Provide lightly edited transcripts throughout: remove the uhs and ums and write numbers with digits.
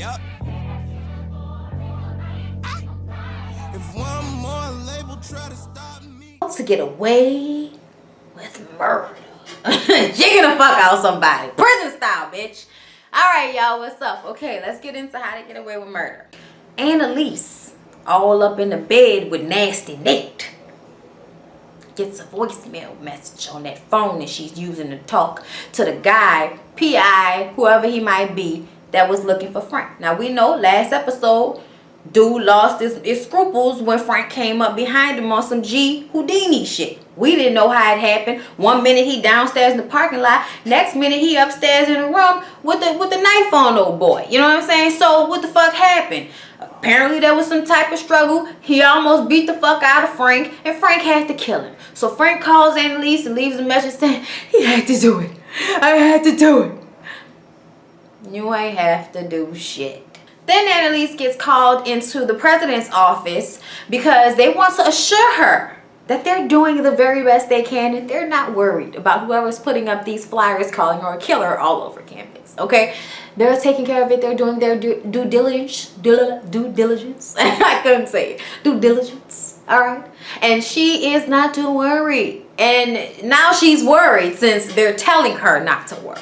Yup. If one more label try to stop me. To get away with murder. Jigging the fuck out somebody. Prison style, bitch. Alright, y'all, what's up? Okay, let's get into how to get away with murder. Annalise, all up in the bed with Nasty Nate, gets a voicemail message on that phone that she's using to talk to the guy, P.I., whoever he might be, that was looking for Frank. Now, we know last episode, dude lost his scruples when Frank came up behind him on some G Houdini shit. We didn't know how it happened. One minute he downstairs in the parking lot. Next minute he upstairs in the room with the knife on old boy. You know what I'm saying? So what the fuck happened? Apparently there was some type of struggle. He almost beat the fuck out of Frank, and Frank had to kill him. So Frank calls Annalise and leaves a message saying, he had to do it. I had to do it. You ain't have to do shit. Then Annalise gets called into the president's office because they want to assure her that they're doing the very best they can and they're not worried about whoever's putting up these flyers calling her a killer all over campus, okay? They're taking care of it. They're doing their due diligence. Due diligence. I couldn't say it. Due diligence, all right? And she is not too worried. And now she's worried since they're telling her not to worry.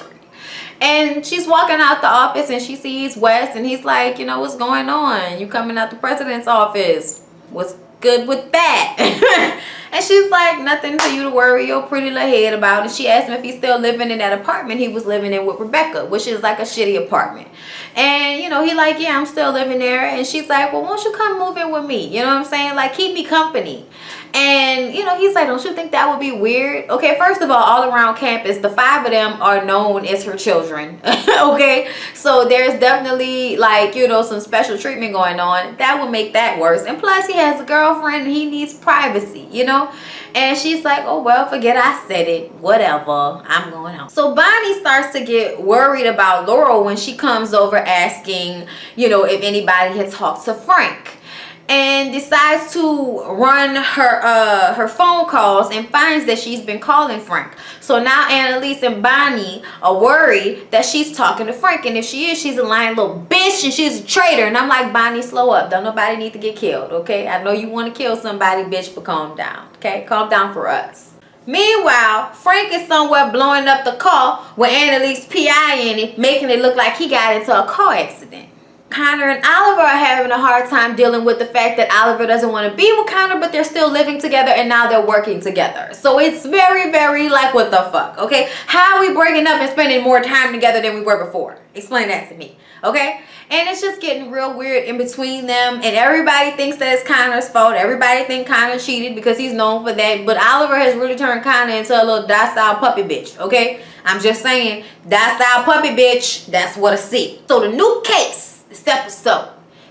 And she's walking out the office and she sees Wes and he's like, you know, what's going on? You coming out the president's office. What's good with that? And she's like, nothing for you to worry your pretty little head about. And she asked him if he's still living in that apartment he was living in with Rebecca, which is like a shitty apartment. And, you know, he like, yeah, I'm still living there. And she's like, well, won't you come move in with me? You know what I'm saying? Like, keep me company. And, you know, he's like, don't you think that would be weird? Okay, first of all around campus, the 5 of them are known as her children. Okay, so there's definitely, like, you know, some special treatment going on. That would make that worse. And plus, he has a girlfriend and he needs privacy, you know? And she's like, oh, well, forget I said it. Whatever. I'm going home. So Bonnie starts to get worried about Laurel when she comes over asking, you know, if anybody had talked to Frank. And decides to run her phone calls and finds that she's been calling Frank. So now Annalise and Bonnie are worried that she's talking to Frank. And if she is, she's a lying little bitch and she's a traitor. And I'm like, Bonnie, slow up. Don't nobody need to get killed, okay? I know you want to kill somebody, bitch, but calm down, okay? Calm down for us. Meanwhile, Frank is somewhere blowing up the car with Annalise P.I. in it, making it look like he got into a car accident. Connor and Oliver are having a hard time dealing with the fact that Oliver doesn't want to be with Connor, but they're still living together and now they're working together. So it's very, very like, what the fuck, okay? How are we breaking up and spending more time together than we were before? Explain that to me, okay? And it's just getting real weird in between them, and everybody thinks that it's Connor's fault. Everybody thinks Connor cheated because he's known for that, but Oliver has really turned Connor into a little docile puppy bitch, okay? I'm just saying, docile puppy bitch, that's what I see. So the new case this episode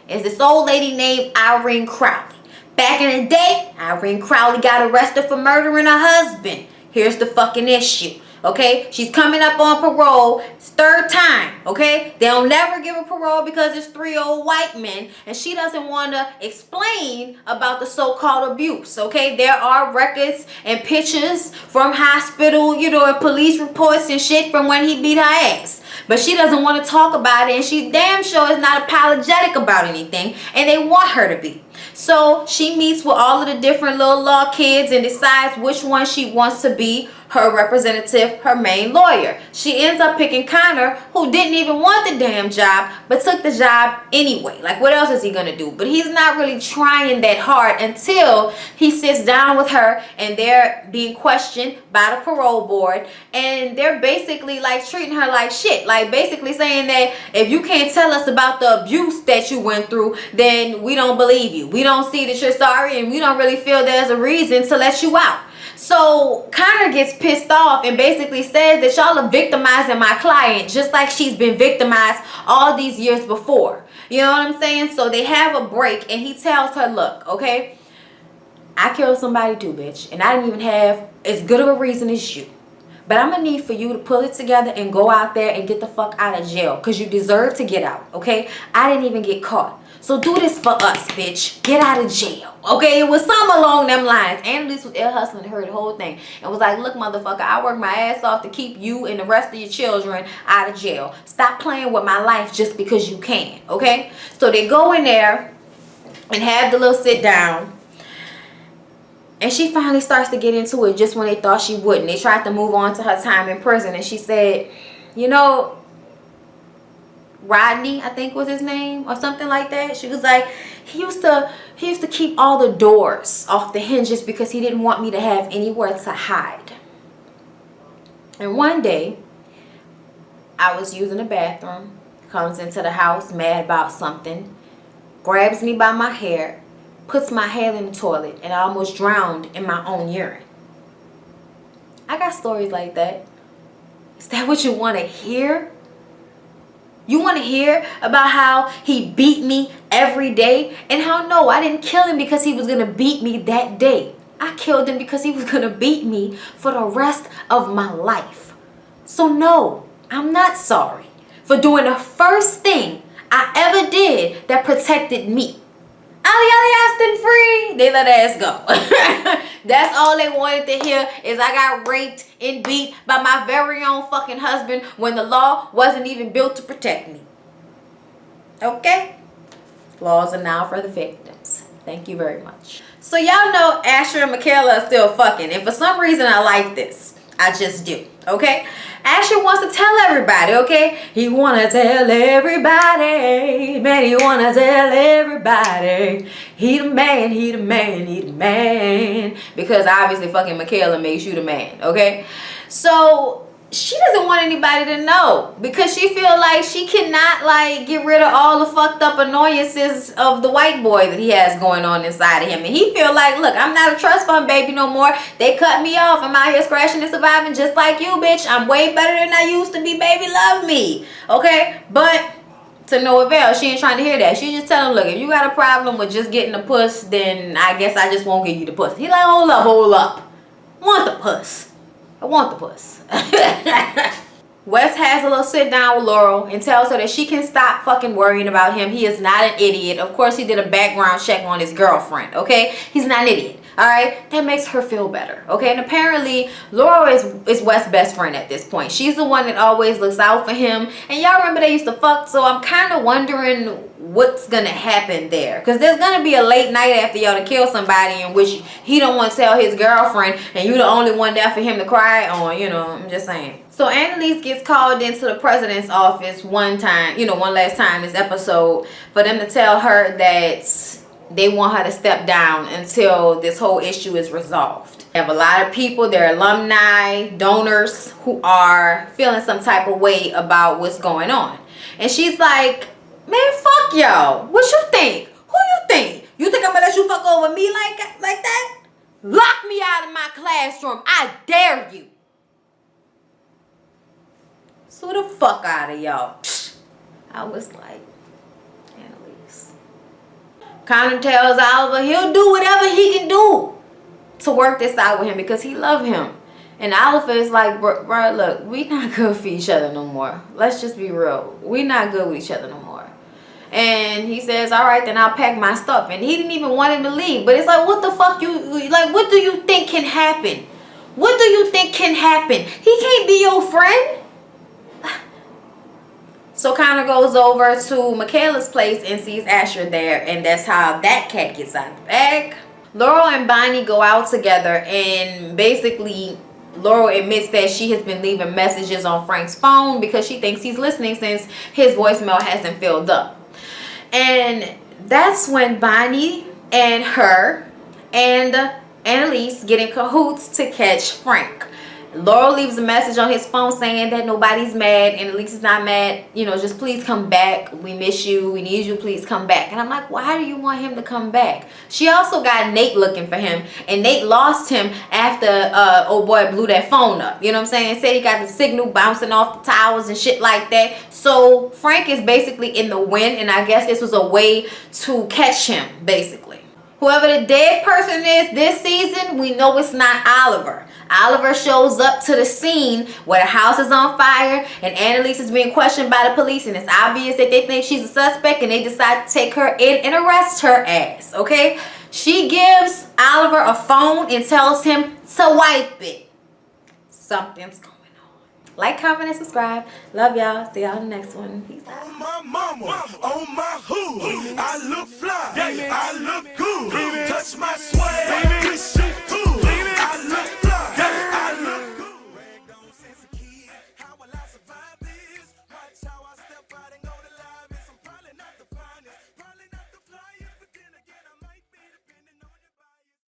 is this old lady named Irene Crowley. Back in the day, Irene Crowley got arrested for murdering her husband. Here's the fucking issue, okay? She's coming up on parole. It's 3rd time, okay? They'll never give her parole because it's 3 old white men, and she doesn't want to explain about the so-called abuse, okay? There are records and pictures from hospital, you know, and police reports and shit from when he beat her ass. But she doesn't want to talk about it, and she damn sure is not apologetic about anything, and they want her to be. So she meets with all of the different little law kids and decides which one she wants to be her representative, her main lawyer. She ends up picking Connor, who didn't even want the damn job, but took the job anyway. Like, what else is he gonna do? But he's not really trying that hard until he sits down with her and they're being questioned by the parole board, and they're basically like treating her like shit. Like, basically saying that if you can't tell us about the abuse that you went through, then we don't believe you. We don't see that you're sorry, and we don't really feel there's a reason to let you out. So Connor gets pissed off and basically says that y'all are victimizing my client just like she's been victimized all these years before. You know what I'm saying? So they have a break and he tells her, look, okay, I killed somebody too, bitch. And I didn't even have as good of a reason as you. But I'm gonna need for you to pull it together and go out there and get the fuck out of jail, because you deserve to get out, okay? I didn't even get caught. So do this for us, bitch. Get out of jail, okay? It was something along them lines. Annalise was ear hustling and heard the whole thing and was like, look, motherfucker, I worked my ass off to keep you and the rest of your children out of jail. Stop playing with my life just because you can, okay? So they go in there and have the little sit down. And she finally starts to get into it just when they thought she wouldn't. They tried to move on to her time in prison. And she said, you know, Rodney, I think was his name, or something like that. She was like, he used to keep all the doors off the hinges because he didn't want me to have anywhere to hide. And one day, I was using the bathroom, comes into the house mad about something, grabs me by my hair, puts my head in the toilet, and I almost drowned in my own urine. I got stories like that. Is that what you want to hear? You want to hear about how he beat me every day? And how no, I didn't kill him because he was going to beat me that day. I killed him because he was going to beat me for the rest of my life. So no, I'm not sorry for doing the first thing I ever did that protected me. Ali Austin free. They let her ass go. That's all they wanted to hear, is I got raped and beat by my very own fucking husband when the law wasn't even built to protect me. Okay? Laws are now for the victims. Thank you very much. So y'all know Asher and Michaela are still fucking. And for some reason I like this. I just do. Okay? Asher wants to tell everybody, okay? He wanna tell everybody. Man, he wanna tell everybody. He the man, he the man, he the man. Because obviously fucking Michaela makes you the man, okay? So she doesn't want anybody to know, because she feel like she cannot like get rid of all the fucked up annoyances of the white boy that he has going on inside of him. And he feel like, look, I'm not a trust fund baby no more. They cut me off. I'm out here scratching and surviving just like you, bitch. I'm way better than I used to be, baby. Love me. Okay? But to no avail. She ain't trying to hear that. She just tell him, look, if you got a problem with just getting the puss, then I guess I just won't give you the puss. He like, hold up, hold up. I want the puss. I want the puss. Wes has a little sit down with Laurel and tells her that she can stop fucking worrying about him. He is not an idiot. Of course, he did a background check on his girlfriend, okay? He's not an idiot, all right? That makes her feel better, okay? And apparently, Laurel is Wes' best friend at this point. She's the one that always looks out for him. And y'all remember they used to fuck, so I'm kind of wondering what's gonna happen there, because there's gonna be a late night after y'all to kill somebody in which he don't want to tell his girlfriend and you the only one there for him to cry on, you know. I'm just saying. So Annalise gets called into the president's office one last time this episode, for them to tell her that they want her to step down until this whole issue is resolved. They have a lot of people, their alumni, donors, who are feeling some type of way about what's going on. And she's like, man, fuck y'all. What you think? Who you think? You think I'm gonna let you fuck over me like that? Lock me out of my classroom. I dare you. Sue the fuck out of y'all. I was like, Annalise. Connor tells Oliver he'll do whatever he can do to work this out with him because he love him. And Oliver is like, bro, look, we not good for each other no more. Let's just be real. We not good with each other no more. And he says, all right, then I'll pack my stuff. And he didn't even want him to leave. But it's like, what the fuck what do you think can happen? What do you think can happen? He can't be your friend. So Connor goes over to Michaela's place and sees Asher there. And that's how that cat gets out of the bag. Laurel and Bonnie go out together. And basically, Laurel admits that she has been leaving messages on Frank's phone because she thinks he's listening since his voicemail hasn't filled up. And that's when Bonnie and her and Annalise get in cahoots to catch Frank. Laurel leaves a message on his phone saying that nobody's mad and Annalise is not mad. You know, just please come back. We miss you. We need you. Please come back. And I'm like, why do you want him to come back? She also got Nate looking for him. And Nate lost him after old boy blew that phone up. You know what I'm saying? Said he got the signal bouncing off the towers and shit like that. So Frank is basically in the wind. And I guess this was a way to catch him, basically. Whoever the dead person is this season, we know it's not Oliver. Oliver shows up to the scene where the house is on fire and Annalise is being questioned by the police, and it's obvious that they think she's a suspect, and they decide to take her in and arrest her ass, okay? She gives Oliver a phone and tells him to wipe it. Something's going on. Like, comment, and subscribe. Love y'all. See y'all in the next one. Peace out. On my mama, on my hood, I look fly, I look good. Touch my